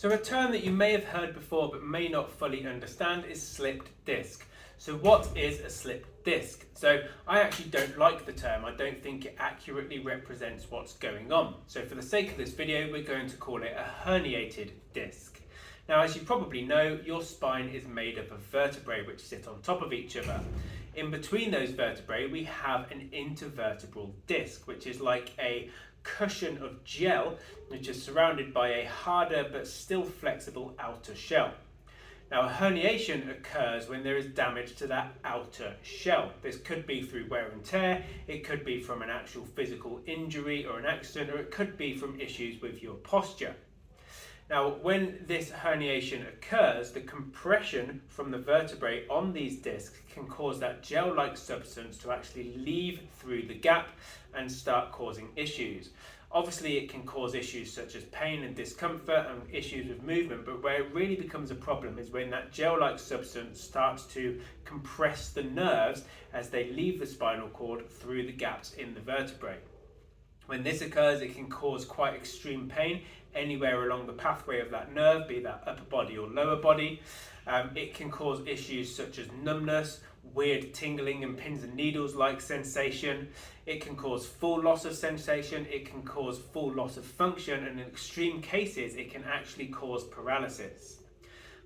So a term that you may have heard before but may not fully understand is slipped disc. So what is a slipped disc? So I actually don't like the term. I don't think it accurately represents what's going on. So for the sake of this video, we're going to call it a herniated disc. Now, as you probably know, your spine is made up of vertebrae which sit on top of each other. In between those vertebrae, we have an intervertebral disc, which is like a cushion of gel, which is surrounded by a harder but still flexible outer shell. Now, a herniation occurs when there is damage to that outer shell. This could be through wear and tear, it could be from an actual physical injury or an accident, or it could be from issues with your posture. Now, when this herniation occurs, the compression from the vertebrae on these discs can cause that gel-like substance to actually leave through the gap and start causing issues. Obviously, it can cause issues such as pain and discomfort and issues with movement, but where it really becomes a problem is when that gel-like substance starts to compress the nerves as they leave the spinal cord through the gaps in the vertebrae. When this occurs, it can cause quite extreme pain anywhere along the pathway of that nerve, be that upper body or lower body. It can cause issues such as numbness, weird tingling and pins and needles like sensation. It can cause full loss of sensation. It can cause full loss of function, and in extreme cases, it can actually cause paralysis.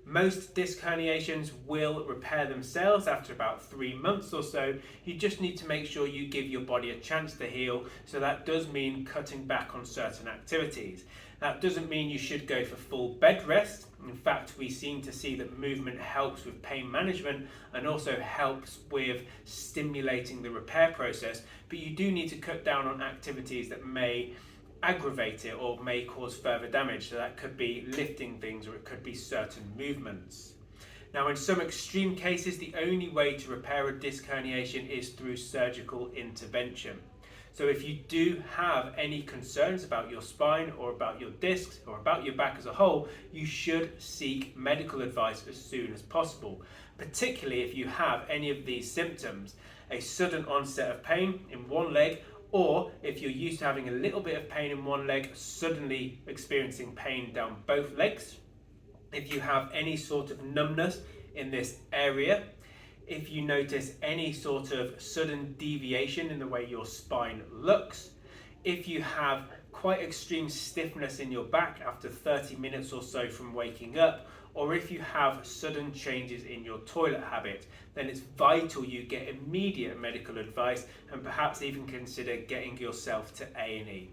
Most disc herniations will repair themselves after about 3 months or so. You just need to make sure you give your body a chance to heal. So that does mean cutting back on certain activities. That doesn't mean you should go for full bed rest. In fact, we seem to see that movement helps with pain management and also helps with stimulating the repair process. But you do need to cut down on activities that may aggravate it or may cause further damage. So that could be lifting things, or it could be certain movements. Now, in some extreme cases, the only way to repair a disc herniation is through surgical intervention. So if you do have any concerns about your spine or about your discs or about your back as a whole, you should seek medical advice as soon as possible, particularly if you have any of these symptoms: a sudden onset of pain in one leg, or if you're used to having a little bit of pain in one leg, suddenly experiencing pain down both legs. If you have any sort of numbness in this area, if you notice any sort of sudden deviation in the way your spine looks, if you have quite extreme stiffness in your back after 30 minutes or so from waking up, or if you have sudden changes in your toilet habit, then it's vital you get immediate medical advice and perhaps even consider getting yourself to A&E.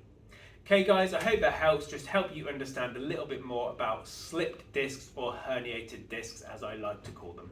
Okay guys, I hope that helps, just help you understand a little bit more about slipped discs or herniated discs, as I like to call them.